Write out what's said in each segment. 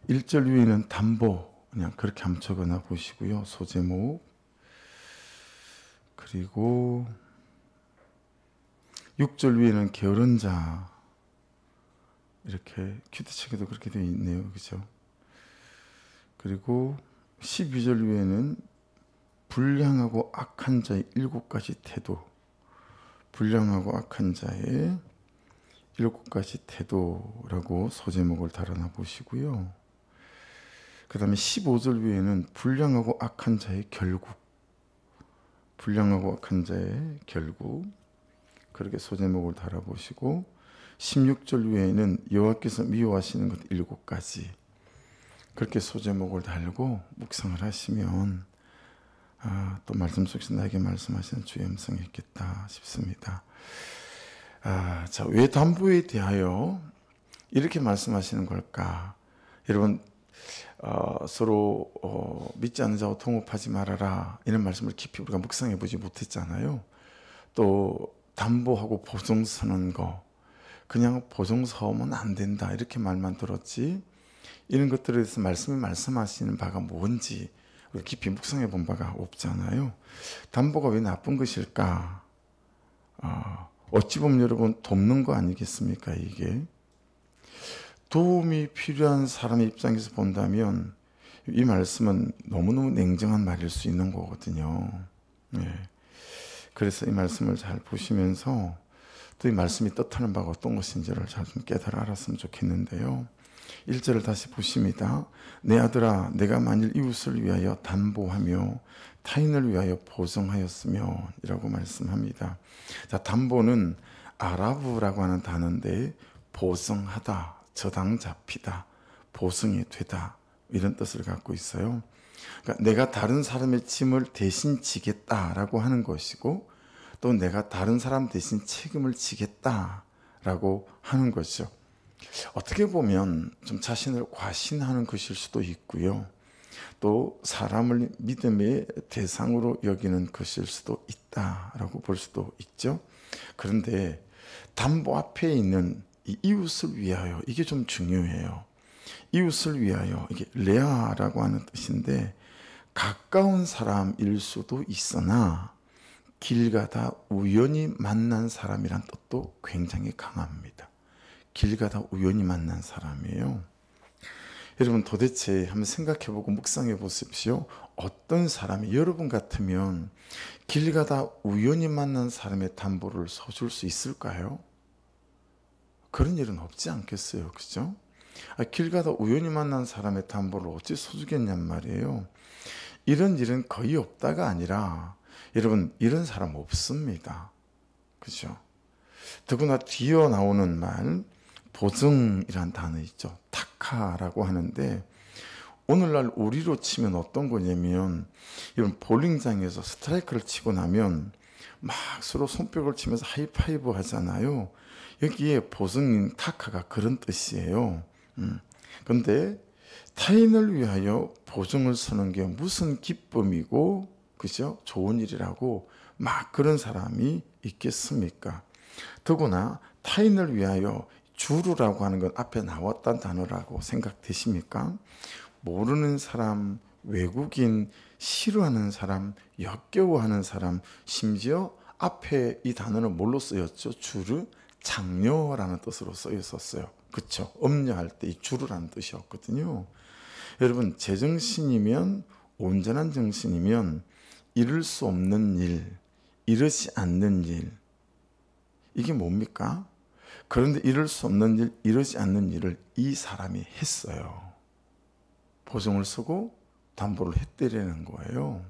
1절 위에는 담보, 그냥 그렇게 한번 적어놔 보시고요. 소제목. 그리고 6절 위에는 게으른 자, 이렇게 큐티책에도 그렇게 되어 있네요. 그죠? 그리고 12절 위에는 불량하고 악한 자의 7가지 태도, 불량하고 악한 자의 7가지 태도라고 소제목을 달아놔 보시고요. 그 다음에 15절 위에는 불량하고 악한 자의 결국, 불량하고 악한 자의 결국, 그렇게 소제목을 달아보시고, 16절 위에는 여호와께서 미워하시는 것 7가지, 그렇게 소제목을 달고 묵상을 하시면 또 말씀 속에서 나에게 말씀하시는 주의 음성이 있겠다 싶습니다. 자, 왜 담보에 대하여 이렇게 말씀하시는 걸까? 여러분, 서로 믿지 않는 자와 통업하지 말아라, 이런 말씀을 깊이 우리가 묵상해 보지 못했잖아요. 또 담보하고 보증 서는 거, 그냥 보증 서면 안 된다, 이렇게 말만 들었지, 이런 것들에 대해서 말씀이 말씀하시는 바가 뭔지 우리가 깊이 묵상해 본 바가 없잖아요. 담보가 왜 나쁜 것일까? 어찌 보면 여러분, 돕는 거 아니겠습니까? 이게 도움이 필요한 사람의 입장에서 본다면 이 말씀은 너무너무 냉정한 말일 수 있는 거거든요. 그래서 이 말씀을 잘 보시면서 또 이 말씀이 뜻하는 바가 어떤 것인지를 잘 좀 깨달아 알았으면 좋겠는데요. 1절을 다시 보십니다. 내 아들아, 내가 만일 이웃을 위하여 담보하며 타인을 위하여 보증하였으면, 이라고 말씀합니다. 자, 담보는 아라브라고 하는 단어인데 보증하다, 저당 잡히다, 보증이 되다, 이런 뜻을 갖고 있어요. 그러니까 내가 다른 사람의 짐을 대신 지겠다라고 하는 것이고, 또 내가 다른 사람 대신 책임을 지겠다라고 하는 것이죠. 어떻게 보면 좀 자신을 과신하는 것일 수도 있고요. 또 사람을 믿음의 대상으로 여기는 것일 수도 있다라고 볼 수도 있죠. 그런데 담보 앞에 있는 이 이웃을 위하여, 이게 좀 중요해요. 이웃을 위하여, 이게 레아라고 하는 뜻인데 가까운 사람일 수도 있으나 길 가다 우연히 만난 사람이란 뜻도 굉장히 강합니다. 길 가다 우연히 만난 사람이에요. 여러분, 도대체 한번 생각해보고 묵상해 보십시오. 어떤 사람이 여러분 같으면 길 가다 우연히 만난 사람의 담보를 서줄 수 있을까요? 그런 일은 없지 않겠어요, 그죠? 길 가다 우연히 만난 사람의 담보를 어찌 서주겠냔 말이에요. 이런 일은 거의 없다가 아니라, 여러분, 이런 사람 없습니다, 그죠? 더구나 뒤에 나오는 말, 보증이란 단어 있죠. 타카라고 하는데, 오늘날 우리로 치면 어떤 거냐면, 이런 볼링장에서 스트라이크를 치고 나면 막 서로 손뼉을 치면서 하이파이브 하잖아요. 여기에 보증인 타카가 그런 뜻이에요. 그런데 타인을 위하여 보증을 서는 게 무슨 기쁨이고, 그죠? 좋은 일이라고 막 그런 사람이 있겠습니까? 더구나 타인을 위하여 주루라고 하는 건 앞에 나왔던 단어라고 생각되십니까? 모르는 사람, 외국인, 싫어하는 사람, 역겨워하는 사람, 심지어 앞에 이 단어는 뭘로 쓰였죠? 주르, 장려라는 뜻으로 쓰였었어요. 그렇죠? 엄려할 때 이 주르라는 뜻이었거든요. 여러분, 제정신이면, 온전한 정신이면 이룰 수 없는 일, 이르지 않는 일, 이게 뭡니까? 그런데 이룰 수 없는 일, 이루지 않는 일을 이 사람이 했어요. 보증을 서고 담보를 했다라는 거예요.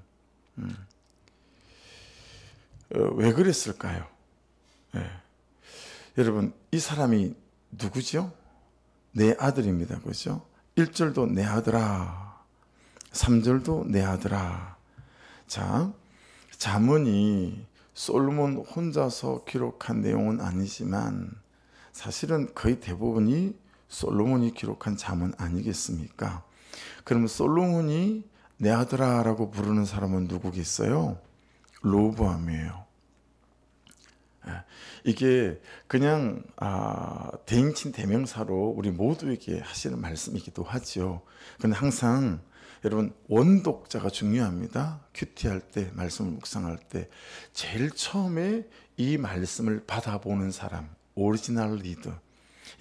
왜 그랬을까요? 여러분, 이 사람이 누구죠? 내 아들입니다, 그죠? 1절도 내 아들아, 3절도 내 아들아. 자, 잠언이 솔로몬 혼자서 기록한 내용은 아니지만 사실은 거의 대부분이 솔로몬이 기록한 잠언 아니겠습니까? 그러면 솔로몬이 내 아들아라고 부르는 사람은 누구겠어요? 로보암이에요. 이게 그냥 대인칭 대명사로 우리 모두에게 하시는 말씀이기도 하죠. 근데 항상 여러분 원독자가 중요합니다. 큐티할 때, 말씀을 묵상할 때 제일 처음에 이 말씀을 받아보는 사람, 오리지널 리더,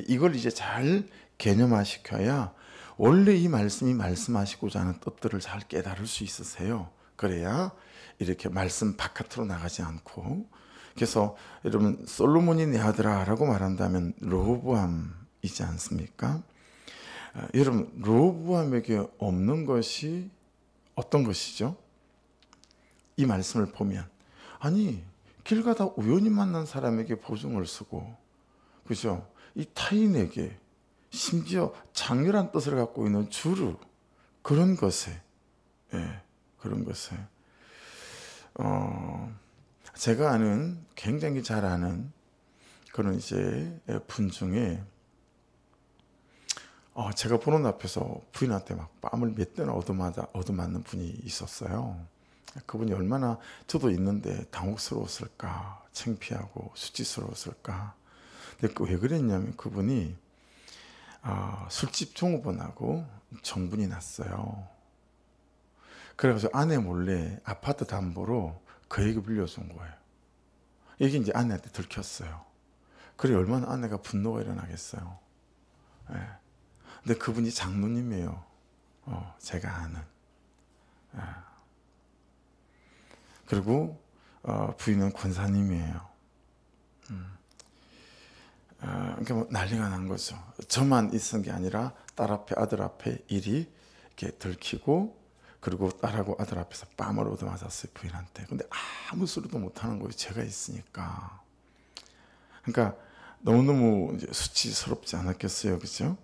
이걸 이제 잘 개념화시켜야 원래 이 말씀이 말씀하시고자 하는 뜻들을 잘 깨달을 수 있으세요. 그래야 이렇게 말씀 바깥으로 나가지 않고. 그래서 여러분 솔로몬이 내 아들아라고 말한다면 르호보암이지 않습니까? 여러분 르호보암에게 없는 것이 어떤 것이죠? 이 말씀을 보면 아니 길 가다 우연히 만난 사람에게 보증을 쓰고, 그죠? 이 타인에게 심지어 장렬한 뜻을 갖고 있는 주르, 그런 것에, 그런 것에 제가 아는, 굉장히 잘 아는 그런 이제 분 중에 제가 보는 앞에서 부인한테 막 뺨을 몇 대나 얻어맞는 분이 있었어요. 그분이 얼마나 저도 있는데 당혹스러웠을까, 창피하고 수치스러웠을까. 근데 왜 그랬냐면 그분이 술집 종업원하고 정분이 났어요. 그래서 아내 몰래 아파트 담보로 그에게 빌려준 거예요. 이게 이제 아내한테 들켰어요. 그래 얼마나 아내가 분노가 일어나겠어요. 근데 그분이 장로님이에요. 제가 아는. 그리고 부인은 권사님이에요. 그러니까 뭐 난리가 난 거죠. 저만 있은 게 아니라 딸 앞에 아들 앞에 일이 이렇게 들키고, 그리고 딸하고 아들 앞에서 뺨을 얻어맞았어요, 부인한테. 근데 아무 소리도 못하는 거예요, 제가 있으니까. 그러니까 너무너무 이제 수치스럽지 않았겠어요, 그죠?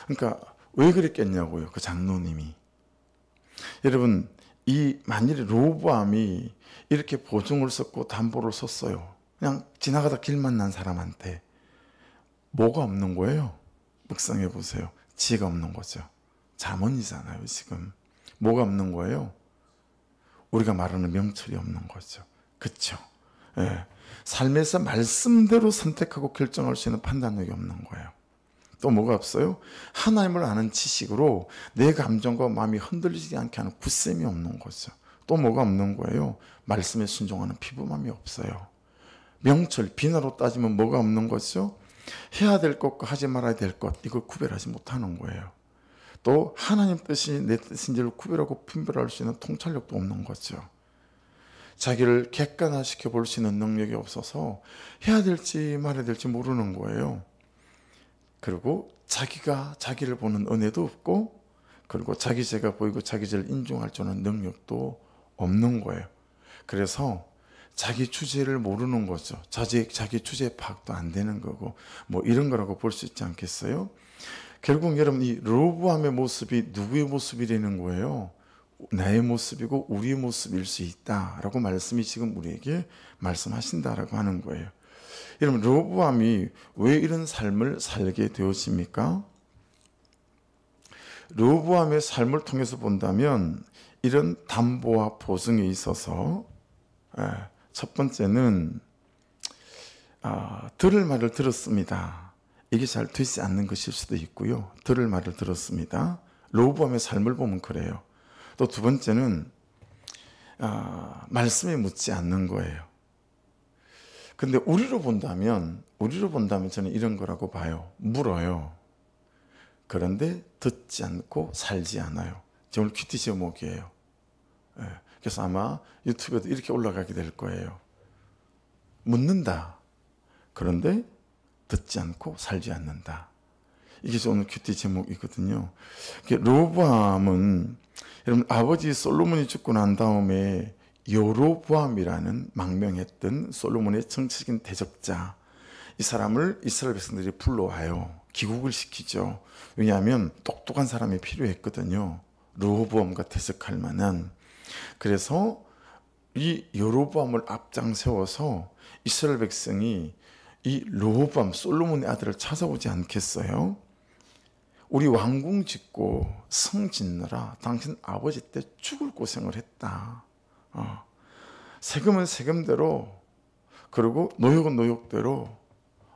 그러니까 왜 그랬겠냐고요, 그 장로님이. 여러분 만일에 르호보암이 이렇게 보증을 썼고 담보를 썼어요. 그냥 지나가다 길 만난 사람한테 뭐가 없는 거예요? 묵상해 보세요. 지혜가 없는 거죠. 잠언이잖아요, 지금. 뭐가 없는 거예요? 우리가 말하는 명철이 없는 거죠. 그렇죠? 삶에서 말씀대로 선택하고 결정할 수 있는 판단력이 없는 거예요. 또 뭐가 없어요? 하나님을 아는 지식으로 내 감정과 마음이 흔들리지 않게 하는 굳셈이 없는 거죠. 또 뭐가 없는 거예요? 말씀에 순종하는 피부감이 없어요. 명철, 비나로 따지면 뭐가 없는 거죠? 해야 될 것과 하지 말아야 될 것, 이걸 구별하지 못하는 거예요. 또 하나님 뜻이 내 뜻인지를 구별하고 분별할 수 있는 통찰력도 없는 거죠. 자기를 객관화시켜 볼 수 있는 능력이 없어서 해야 될지 말아야 될지 모르는 거예요. 그리고 자기가 자기를 보는 은혜도 없고, 그리고 자기 죄가 보이고 자기 죄를 인정할 줄 아는 능력도 없는 거예요. 그래서 자기 주제를 모르는 거죠. 자기 주제 파악도 안 되는 거고, 뭐 이런 거라고 볼 수 있지 않겠어요? 결국 여러분 이 르호보암의 모습이 누구의 모습이라는 거예요? 나의 모습이고 우리의 모습일 수 있다라고 말씀이 지금 우리에게 말씀하신다라고 하는 거예요. 여러분 르호보암이 왜 이런 삶을 살게 되었습니까? 르호보암의 삶을 통해서 본다면 이런 담보와 보증에 있어서 첫 번째는 들을 말을 들었습니다. 이게 잘 되지 않는 것일 수도 있고요. 들을 말을 들었습니다. 르호보암의 삶을 보면 그래요. 또 두 번째는 말씀에 묻지 않는 거예요. 근데 우리로 본다면 저는 이런 거라고 봐요. 물어요. 그런데 듣지 않고 살지 않아요. 오늘 큐티 제목이에요. 그래서 아마 유튜브에도 이렇게 올라가게 될 거예요. 묻는다. 그런데 듣지 않고 살지 않는다. 이게 오늘 큐티 제목이거든요. 르호보암은 여러분 아버지 솔로몬이 죽고 난 다음에 여로보암이라는 망명했던 솔로몬의 정치적인 대적자, 이 사람을 이스라엘 백성들이 불러와요. 귀국을 시키죠. 왜냐하면 똑똑한 사람이 필요했거든요. 르호보암과 대적할 만한. 그래서 이 여로보암을 앞장 세워서 이스라엘 백성이 이 르호보암 솔로몬의 아들을 찾아오지 않겠어요? 우리 왕궁 짓고 성 짓느라 당신 아버지 때 죽을 고생을 했다. 세금은 세금대로 그리고 노역은 노역대로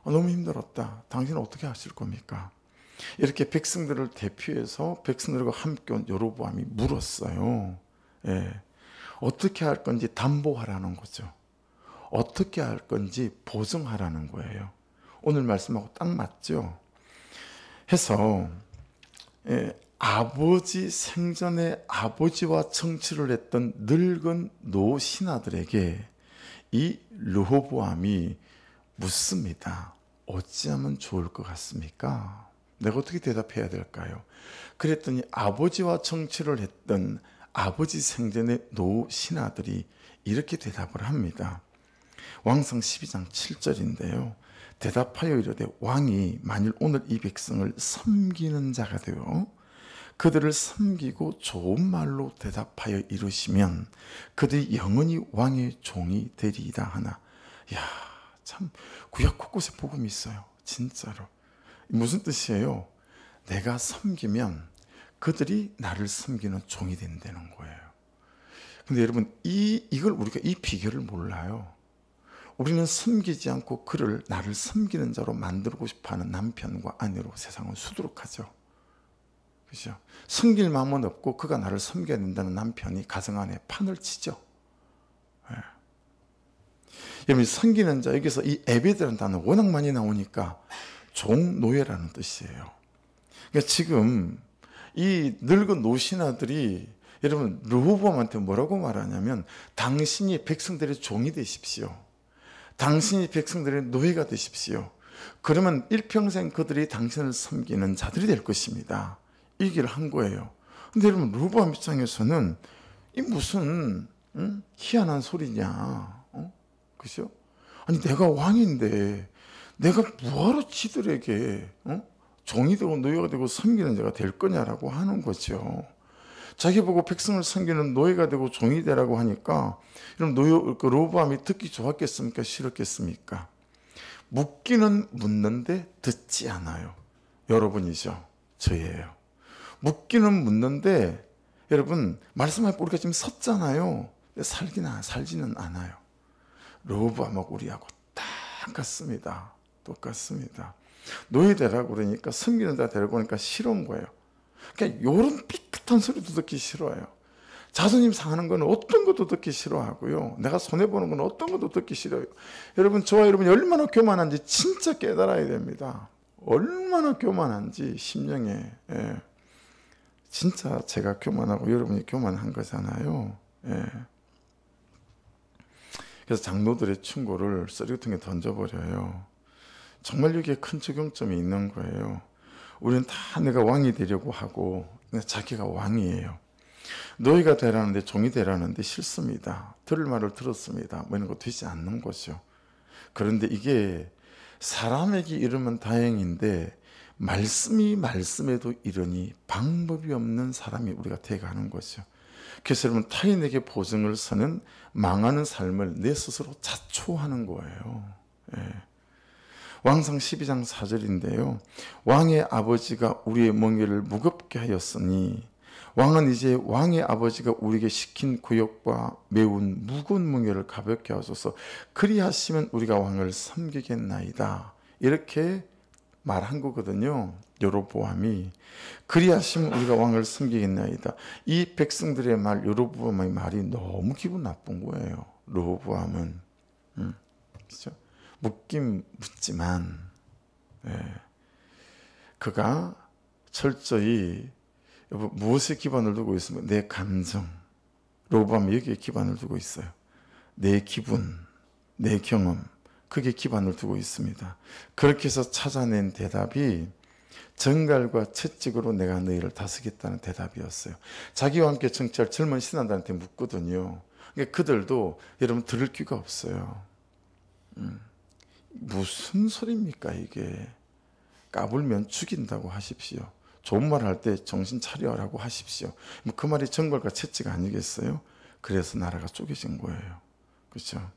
너무 힘들었다. 당신은 어떻게 하실 겁니까? 이렇게 백성들을 대표해서 백성들과 함께 온 여로보암이 물었어요. 예. 어떻게 할 건지 담보하라는 거죠. 어떻게 할 건지 보증하라는 거예요. 오늘 말씀하고 딱 맞죠? 해서 아버지 생전에 아버지와 정치를 했던 늙은 노 신하들에게 이 르호보암이 묻습니다. 어찌하면 좋을 것 같습니까? 내가 어떻게 대답해야 될까요? 그랬더니 아버지와 정치를 했던 아버지 생전의 노 신하들이 이렇게 대답을 합니다. 왕성 12장 7절인데요. 대답하여 이르되 왕이 만일 오늘 이 백성을 섬기는 자가 되어 그들을 섬기고 좋은 말로 대답하여 이루시면 그들이 영원히 왕의 종이 되리이다 하나. 야, 참 구약 곳곳에 복음이 있어요. 진짜로. 무슨 뜻이에요? 내가 섬기면 그들이 나를 섬기는 종이 된다는 거예요. 근데 여러분 이걸 우리가 이 비결을 몰라요. 우리는 섬기지 않고 그를 나를 섬기는 자로 만들고 싶어하는 남편과 아내로 세상은 수두룩하죠. 그렇죠? 섬길 마음은 없고 그가 나를 섬겨야 된다는 남편이 가정 안에 판을 치죠. 네. 여러분 섬기는 자 여기서 이 에베드라는 단어 워낙 많이 나오니까 종노예라는 뜻이에요. 그러니까 지금 이 늙은 노신하들이 여러분 르호보암한테 뭐라고 말하냐면 당신이 백성들의 종이 되십시오. 당신이 백성들의 노예가 되십시오. 그러면 일평생 그들이 당신을 섬기는 자들이 될 것입니다. 이 얘기를 한 거예요. 근데 여러분 르호보암 입장에서는 이 무슨 희한한 소리냐, 그죠? 아니 내가 왕인데 내가 뭐하러 지들에게 종이 되고 노예가 되고 섬기는 자가 될 거냐라고 하는 거죠. 자기 보고 백성을 섬기는 노예가 되고 종이 되라고 하니까 그럼 르호보암이 듣기 좋았겠습니까? 싫었겠습니까? 묻기는 묻는데 듣지 않아요. 여러분이죠. 저예요. 묻기는 묻는데 여러분 말씀하고 우리가 지금 섰잖아요. 살지는 않아요. 르호보암하고 우리하고 똑같습니다. 똑같습니다. 노예 되라고 그러니까 섬기는 자 되라고 하니까 싫은 거예요. 그러니까 이런 삐끗한 소리도 듣기 싫어요. 자존심 상하는 건 어떤 것도 듣기 싫어하고요. 내가 손해보는 건 어떤 것도 듣기 싫어요. 여러분 저와 여러분이 얼마나 교만한지 진짜 깨달아야 됩니다. 얼마나 교만한지 심령에. 예. 진짜 제가 교만하고 여러분이 교만한 거잖아요. 예. 그래서 장로들의 충고를 쓰레기통에 던져버려요. 정말 여기에 큰 적용점이 있는 거예요. 우리는 다 내가 왕이 되려고 하고 자기가 왕이에요. 노예가 되라는데 종이 되라는데 싫습니다. 들을 말을 들었습니다. 뭐 이런 거 되지 않는 거죠. 그런데 이게 사람에게 이르면 다행인데 말씀이 말씀에도 이르니 방법이 없는 사람이 우리가 돼가는 거죠. 그래서 여러분 타인에게 보증을 서는 망하는 삶을 내 스스로 자초하는 거예요. 예. 왕상 12장 4절인데요. 왕의 아버지가 우리의 멍에를 무겁게 하였으니 왕은 이제 왕의 아버지가 우리에게 시킨 구역과 매운 무거운 멍에를 가볍게 하소서. 그리하시면 우리가 왕을 섬기겠나이다. 이렇게 말한 거거든요. 여로보암이 그리하시면 우리가 왕을 섬기겠나이다. 이 백성들의 말, 여로보암의 말이 너무 기분 나쁜 거예요. 르호보암은 그렇죠? 묻긴 묻지만 그가 철저히 무엇에 기반을 두고 있으면 내 감정, 르호보암이 여기에 기반을 두고 있어요. 내 기분, 내 경험, 그게 기반을 두고 있습니다. 그렇게 해서 찾아낸 대답이 정갈과 채찍으로 내가 너희를 다스리겠다는 대답이었어요. 자기와 함께 정치할 젊은 신하들한테 묻거든요. 그러니까 그들도 여러분 들을 귀가 없어요. 무슨 소리입니까 이게. 까불면 죽인다고 하십시오. 좋은 말 할 때 정신 차려라고 하십시오. 그 말이 정갈과 채찍 아니겠어요? 그래서 나라가 쪼개진 거예요. 그렇죠?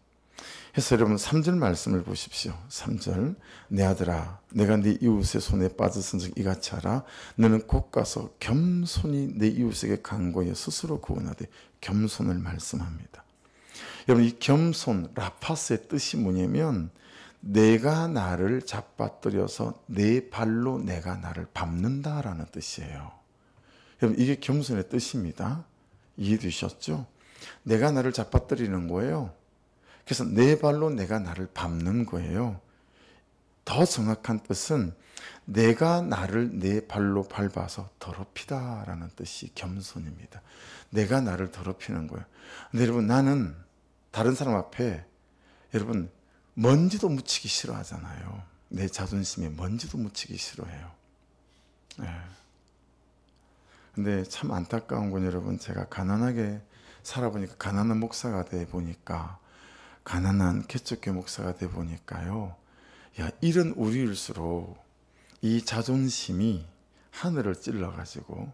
그래서 여러분 3절 말씀을 보십시오. 3절 내 아들아 내가 네 이웃의 손에 빠졌은즉 이같이 하라. 너는 곧 가서 겸손히 내 이웃에게 간구하여 스스로 구원하되 겸손을 말씀합니다. 여러분 이 겸손, 라파스의 뜻이 뭐냐면 내가 나를 잡아뜨려서 내 발로 내가 나를 밟는다라는 뜻이에요. 여러분 이게 겸손의 뜻입니다. 이해되셨죠? 내가 나를 잡아뜨리는 거예요. 그래서 내 발로 내가 나를 밟는 거예요. 더 정확한 뜻은 내가 나를 내 발로 밟아서 더럽히다라는 뜻이 겸손입니다. 내가 나를 더럽히는 거예요. 근데 여러분 나는 다른 사람 앞에 여러분 먼지도 묻히기 싫어하잖아요. 내 자존심에 먼지도 묻히기 싫어해요. 근데 참 안타까운 건 여러분 제가 가난하게 살아보니까 가난한 목사가 돼 보니까 가난한 개척교 목사가 돼 보니까요. 야 이런 우리일수록 이 자존심이 하늘을 찔러가지고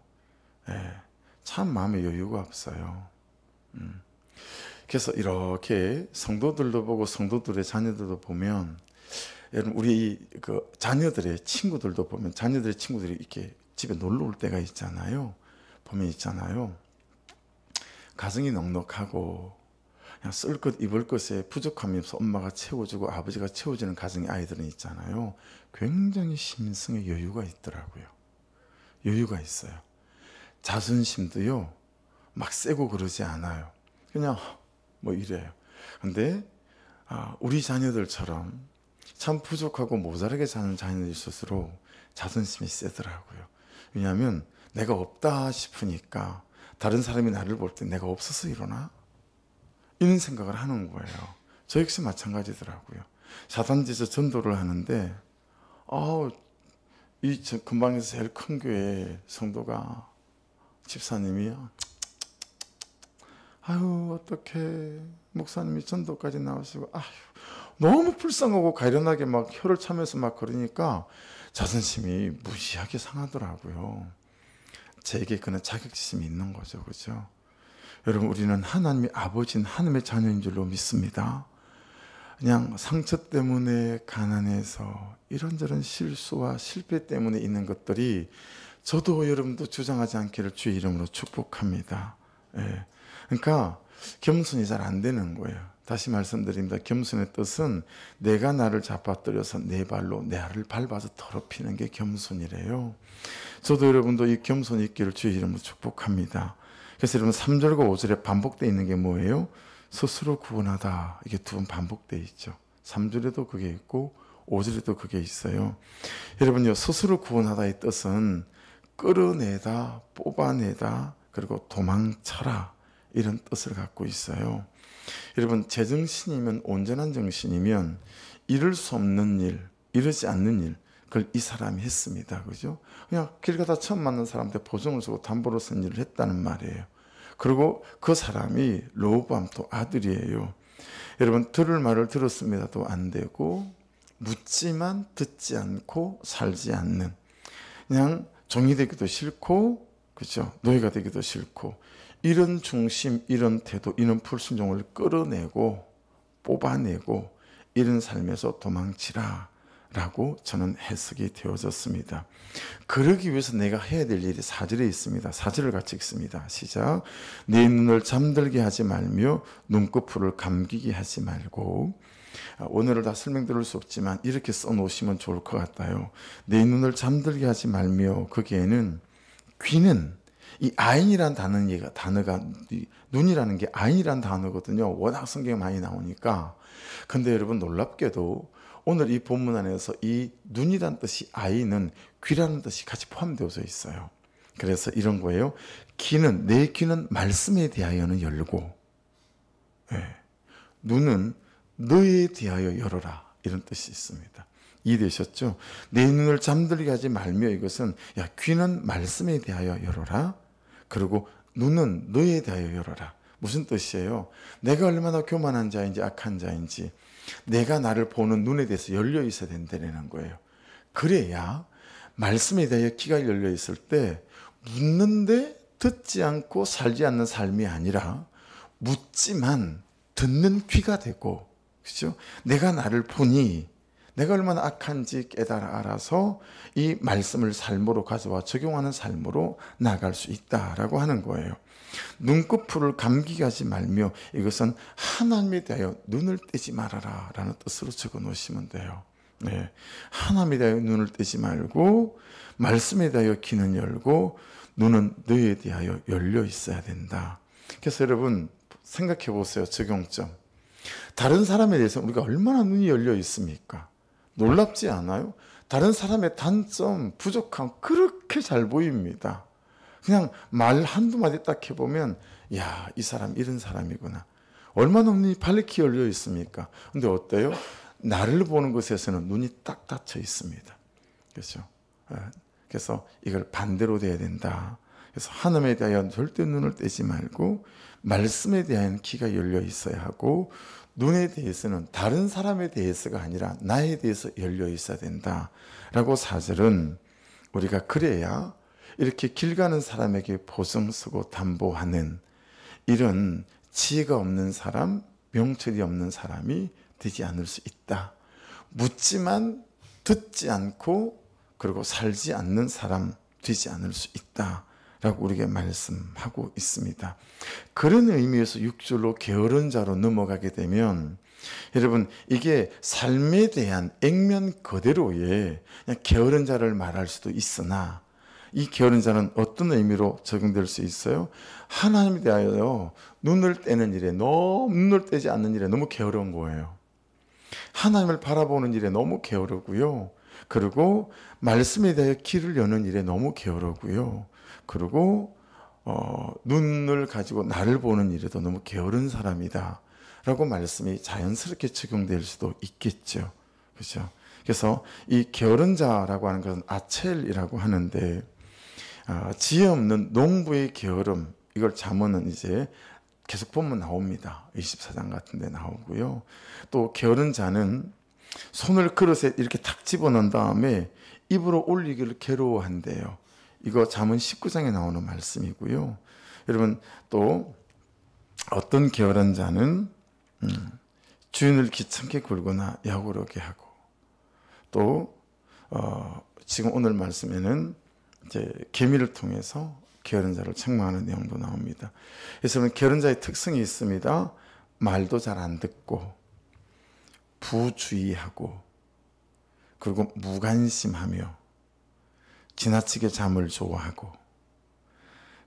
참 마음에 여유가 없어요. 그래서 이렇게 성도들도 보고 성도들의 자녀들도 보면 여러분 우리 그 자녀들의 친구들도 보면 자녀들의 친구들이 이렇게 집에 놀러 올 때가 있잖아요. 보면 있잖아요. 가정이 넉넉하고 그냥 쓸 것 입을 것에 부족함이 없어 엄마가 채워주고 아버지가 채워주는 가정의 아이들은 있잖아요. 굉장히 심성에 여유가 있더라고요. 여유가 있어요. 자존심도요 막 세고 그러지 않아요. 그냥 뭐 이래요. 근데 우리 자녀들처럼 참 부족하고 모자라게 사는 자녀들일수록 자존심이 세더라고요. 왜냐하면 내가 없다 싶으니까 다른 사람이 나를 볼 때 내가 없어서 이러나? 이런 생각을 하는 거예요. 저 역시 마찬가지더라고요. 사단지에서 전도를 하는데 이 근방에서 제일 큰 교회 성도가 집사님이 아유 어떡해 목사님이 전도까지 나오시고 아유 너무 불쌍하고 가련하게 막 혀를 차면서 막 그러니까 자존심이 무시하게 상하더라고요. 제게 그런 자격지심이 있는 거죠. 그죠? 여러분 우리는 하나님의 아버지인 하나님의 자녀인 줄로 믿습니다. 그냥 상처 때문에 가난해서 이런저런 실수와 실패 때문에 있는 것들이 저도 여러분도 주장하지 않기를 주의 이름으로 축복합니다. 그러니까 겸손이 잘 안 되는 거예요. 다시 말씀드립니다. 겸손의 뜻은 내가 나를 잡아뜨려서 내 발로 나를 밟아서 더럽히는 게 겸손이래요. 저도 여러분도 이 겸손이 있기를 주의 이름으로 축복합니다. 그래서 여러분 3절과 5절에 반복되어 있는 게 뭐예요? 스스로 구원하다. 이게 두 번 반복되어 있죠. 3절에도 그게 있고 5절에도 그게 있어요. 여러분요 스스로 구원하다의 뜻은 끌어내다, 뽑아내다, 그리고 도망쳐라 이런 뜻을 갖고 있어요. 여러분 제정신이면 온전한 정신이면 이룰 수 없는 일, 이루지 않는 일 그걸 이 사람이 했습니다. 그죠? 그냥 길 가다 처음 만난 사람한테 보증을 서고 담보로 쓴 일을 했다는 말이에요. 그리고 그 사람이 르호보암 또 아들이에요. 여러분 들을 말을 들었습니다도 안 되고 묻지만 듣지 않고 살지 않는 그냥 종이 되기도 싫고 그죠? 노예가 되기도 싫고 이런 중심, 이런 태도, 이런 불순종을 끌어내고 뽑아내고 이런 삶에서 도망치라 라고 저는 해석이 되어졌습니다. 그러기 위해서 내가 해야 될 일이 4절에 있습니다. 4절을 같이 읽습니다. 시작. 네 눈을 잠들게 하지 말며 눈꺼풀을 감기게 하지 말고 오늘을 다 설명드릴 수 없지만 이렇게 써놓으시면 좋을 것 같아요. 네 눈을 잠들게 하지 말며 거기에는 귀는 이 아인이란 단어가 눈이라는 게 아인이란 단어거든요. 워낙 성경에 많이 나오니까. 근데 여러분 놀랍게도 오늘 이 본문 안에서 이 눈이란 뜻이 아인은 귀라는 뜻이 같이 포함되어져 있어요. 그래서 이런 거예요. 내 귀는 말씀에 대하여는 열고 눈은 너에 대하여 열어라 이런 뜻이 있습니다. 이해되셨죠? 내 눈을 잠들게 하지 말며 이것은 귀는 말씀에 대하여 열어라. 그리고 눈은 너에 대하여 열어라. 무슨 뜻이에요? 내가 얼마나 교만한 자인지 악한 자인지 내가 나를 보는 눈에 대해서 열려 있어야 된다는 거예요. 그래야 말씀에 대하여 귀가 열려 있을 때 묻는데 듣지 않고 살지 않는 삶이 아니라 묻지만 듣는 귀가 되고 그렇죠? 내가 나를 보니 내가 얼마나 악한지 깨달아 알아서 이 말씀을 삶으로 가져와 적용하는 삶으로 나아갈 수 있다라고 하는 거예요. 눈꺼풀을 감기게 하지 말며 이것은 하나님에 대하여 눈을 떼지 말아라 라는 뜻으로 적어 놓으시면 돼요. 네. 하나님에 대하여 눈을 떼지 말고 말씀에 대하여 귀는 열고 눈은 너에 대하여 열려 있어야 된다. 그래서 여러분 생각해 보세요. 적용점. 다른 사람에 대해서 우리가 얼마나 눈이 열려 있습니까? 놀랍지 않아요? 다른 사람의 단점, 부족함 그렇게 잘 보입니다. 그냥 말 한두 마디 딱 해보면 야, 이 사람 이런 사람이구나. 얼마나 눈이 밝게 열려 있습니까? 근데 어때요? 나를 보는 것에서는 눈이 딱 닫혀 있습니다. 그렇죠? 그래서 이걸 반대로 돼야 된다. 그래서 하나님에 대하여 절대 눈을 떼지 말고 말씀에 대한 귀가 열려 있어야 하고 눈에 대해서는 다른 사람에 대해서가 아니라 나에 대해서 열려 있어야 된다라고 4절은 우리가 그래야 이렇게 길 가는 사람에게 보증 서고 담보하는 이런 지혜가 없는 사람, 명철이 없는 사람이 되지 않을 수 있다. 묻지만 듣지 않고 그리고 살지 않는 사람 되지 않을 수 있다 라고 우리에게 말씀하고 있습니다. 그런 의미에서 6절로 게으른 자로 넘어가게 되면 여러분 이게 삶에 대한 액면 그대로의 그냥 게으른 자를 말할 수도 있으나 이 게으른 자는 어떤 의미로 적용될 수 있어요? 하나님에 대하여 눈을 떼는 일에 눈을 떼지 않는 일에 너무 게으른 거예요. 하나님을 바라보는 일에 너무 게으르고요. 그리고 말씀에 대하여 귀를 여는 일에 너무 게으르고요. 그리고 눈을 가지고 나를 보는 일에도 너무 게으른 사람이다 라고 말씀이 자연스럽게 적용될 수도 있겠죠. 그렇죠? 그래서 이 게으른 자라고 하는 것은 아첼이라고 하는데 지혜 없는 농부의 게으름, 이걸 잠언은 이제 계속 보면 나옵니다. 24장 같은 데 나오고요. 또 게으른 자는 손을 그릇에 이렇게 탁 집어넣은 다음에 입으로 올리기를 괴로워한대요. 이거 잠언 19장에 나오는 말씀이고요. 여러분 또 어떤 게으른 자는 주인을 귀찮게 굴거나 약오르게 하고 또 지금 오늘 말씀에는 이제 계미를 통해서 게으른 자를 책망하는 내용도 나옵니다. 그래서 게으른 자의 특성이 있습니다. 말도 잘 안 듣고 부주의하고 그리고 무관심하며 지나치게 잠을 좋아하고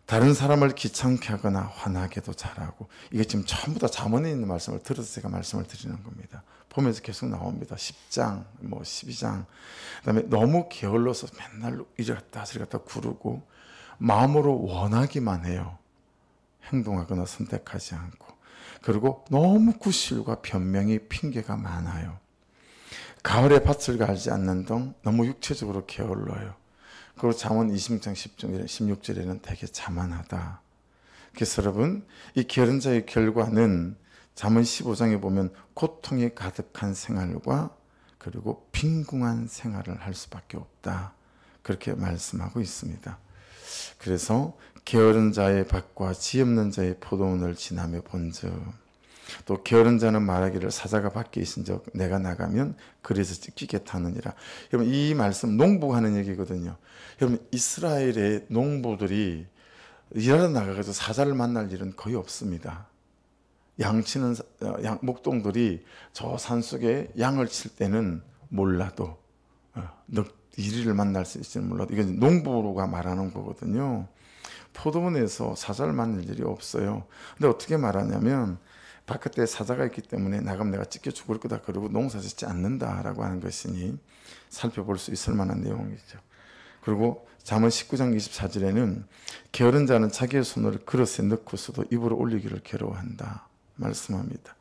다른 사람을 귀찮게 하거나 화나게도 잘하고 이게 지금 전부 다 잠언에 있는 말씀을 들어서 제가 말씀을 드리는 겁니다. 보면서 계속 나옵니다. 10장, 12장. 그다음에 너무 게을러서 맨날 이리 갔다 저리 갔다 구르고 마음으로 원하기만 해요. 행동하거나 선택하지 않고. 그리고 너무 구실과 변명이 핑계가 많아요. 가을에 밭을 갈지 않는 등 너무 육체적으로 게을러요. 그리고 잠언 20장 16절에는 되게 자만하다. 그래서 여러분 이 게으른 자의 결과는 잠언 15장에 보면 고통이 가득한 생활과 그리고 빈궁한 생활을 할 수밖에 없다. 그렇게 말씀하고 있습니다. 그래서 게으른 자의 밭과 지 없는 자의 포도원을 지나며 본즉 또 게으른 자는 말하기를 사자가 밖에 있은즉 내가 나가면 그래서 찢기겠다 하느니라. 여러분 이 말씀 농부가 하는 얘기거든요. 여러분 이스라엘의 농부들이 일하러 나가서 사자를 만날 일은 거의 없습니다. 양치는 목동들이 저 산속에 양을 칠 때는 몰라도 이리를 만날 수 있을지는 몰라도 이건 농부가 말하는 거거든요. 포도원에서 사자를 만날 일이 없어요. 근데 어떻게 말하냐면 바깥에 사자가 있기 때문에 나가면 내가 찢겨 죽을 거다 그러고 농사 짓지 않는다라고 하는 것이니 살펴볼 수 있을 만한 내용이죠. 그리고 잠언 19장 24절에는 게으른 자는 자기의 손을 그릇에 넣고서도 입으로 올리기를 괴로워한다 말씀합니다.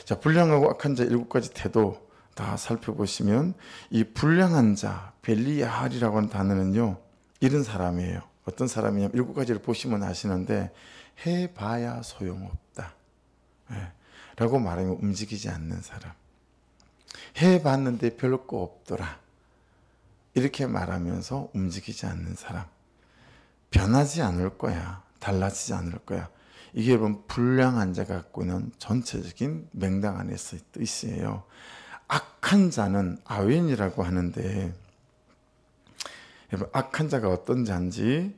자, 불량하고 악한 자 7가지 태도 다 살펴보시면 이 불량한 자 벨리야할이라고 하는 단어는요 이런 사람이에요. 어떤 사람이냐면 7가지를 보시면 아시는데 해봐야 소용없다 라고 말하면 움직이지 않는 사람. 해봤는데 별 거 없더라 이렇게 말하면서 움직이지 않는 사람. 변하지 않을 거야. 달라지지 않을 거야. 이게 여러분 불량한 자가 갖고 있는 전체적인 맹당 안에서의 뜻이에요. 악한 자는 아웬이라고 하는데, 여러분 악한 자가 어떤 자인지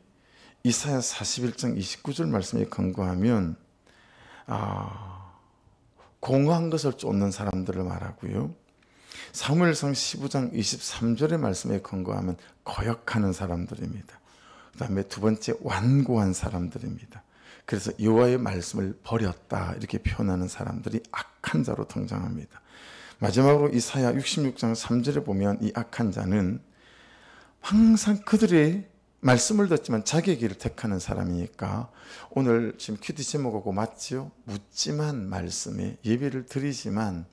이사야 41장 29절 말씀에 근거하면 공허한 것을 쫓는 사람들을 말하고요. 사무엘상 15장 23절의 말씀에 근거하면 거역하는 사람들입니다. 그 다음에 두 번째 완고한 사람들입니다. 그래서 여호와의 말씀을 버렸다 이렇게 표현하는 사람들이 악한 자로 등장합니다. 마지막으로 이사야 66장 3절에 보면 이 악한 자는 항상 그들의 말씀을 듣지만 자기의 길을 택하는 사람이니까, 오늘 지금 퀴즈 제목하고 맞지요? 묻지만 말씀에 예배를 드리지만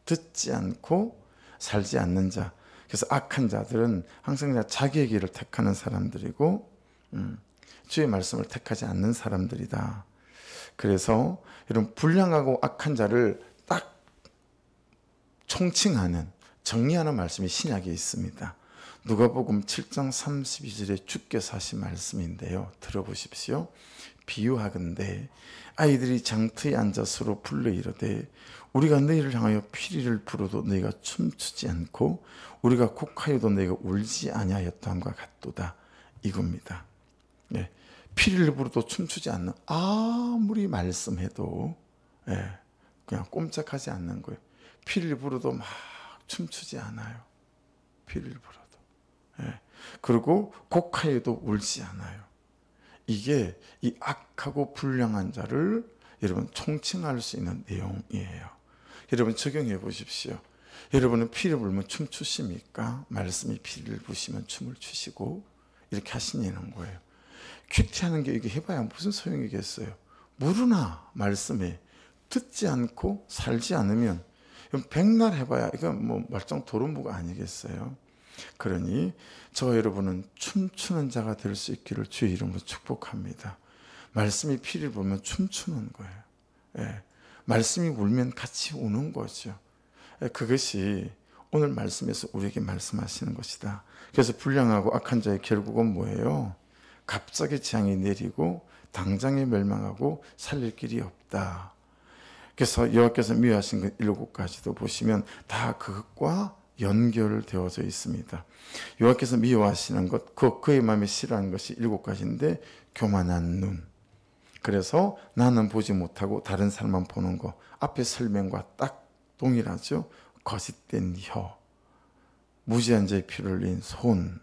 듣지 않고 살지 않는 자. 그래서 악한 자들은 항상 자기의 길을 택하는 사람들이고 주의 말씀을 택하지 않는 사람들이다. 그래서 이런 불량하고 악한 자를 딱 총칭하는, 정리하는 말씀이 신약에 있습니다. 누가복음 7장 32절에 주께서 하신 말씀인데요. 들어보십시오. 비유하건대 아이들이 장터에 앉아 서로 불러 이르되 우리가 너희를 향하여 피리를 불어도 너희가 춤추지 않고 우리가 곡하여도 너희가 울지 아니하였다함과 같도다. 이겁니다. 네. 피리를 불어도 춤추지 않는, 아무리 말씀해도 그냥 꼼짝하지 않는 거예요. 피리를 불어도 막 춤추지 않아요. 피리를 불어도. 그리고 곡하여도 울지 않아요. 이게 이 악하고 불량한 자를 여러분 총칭할 수 있는 내용이에요. 여러분 적용해 보십시오. 여러분은 피를 불면 춤추십니까? 말씀이 피를 부시면 춤을 추시고 이렇게 하시냐는 거예요. 큐티하는 게 이게 해봐야 무슨 소용이겠어요. 모르나 말씀에 듣지 않고 살지 않으면 백날 해봐야 이건 뭐 말짱 도루묵 아니겠어요. 그러니 저와 여러분은 춤추는 자가 될 수 있기를 주의 이름으로 축복합니다. 말씀이 피를 불면 춤추는 거예요. 말씀이 울면 같이 우는 거죠. 그것이 오늘 말씀에서 우리에게 말씀하시는 것이다. 그래서 불량하고 악한 자의 결국은 뭐예요? 갑자기 재앙이 내리고 당장에 멸망하고 살릴 길이 없다. 그래서 여호와께서 미워하신 그 7가지도 보시면 다 그것과 연결되어져 있습니다. 여호와께서 미워하시는 것, 그의 마음에 싫어하는 것이 7가지인데 교만한 눈. 그래서 나는 보지 못하고 다른 사람만 보는 거. 앞에 설명과 딱 동일하죠. 거짓된 혀, 무지한 자의 피를 흘린 손,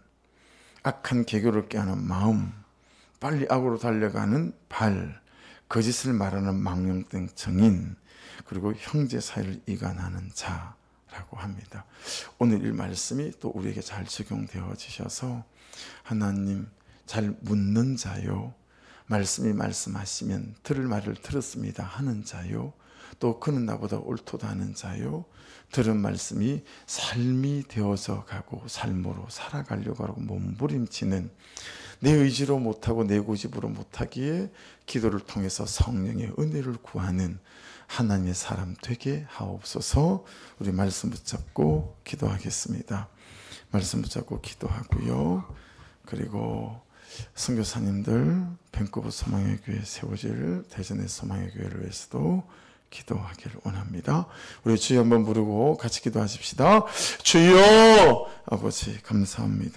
악한 계교를 꾀하는 마음, 빨리 악으로 달려가는 발, 거짓을 말하는 망령된 정인, 그리고 형제 사이를 이간하는 자라고 합니다. 오늘 이 말씀이 또 우리에게 잘 적용되어지셔서 하나님 잘 묻는 자요, 말씀이 말씀하시면 들을 말을 들었습니다 하는 자요, 또 그는 나보다 옳도다 하는 자요, 들은 말씀이 삶이 되어져 가고 삶으로 살아가려고 하고 몸부림치는, 내 의지로 못하고 내 고집으로 못하기에 기도를 통해서 성령의 은혜를 구하는 하나님의 사람 되게 하옵소서. 우리 말씀 붙잡고 기도하겠습니다. 말씀 붙잡고 기도하고요. 그리고 선교사님들 밴쿠버 소망의 교회 세워질 대전의 소망의 교회를 위해서도 기도하기를 원합니다. 우리 주여 한번 부르고 같이 기도하십시다. 주여! 아버지 감사합니다.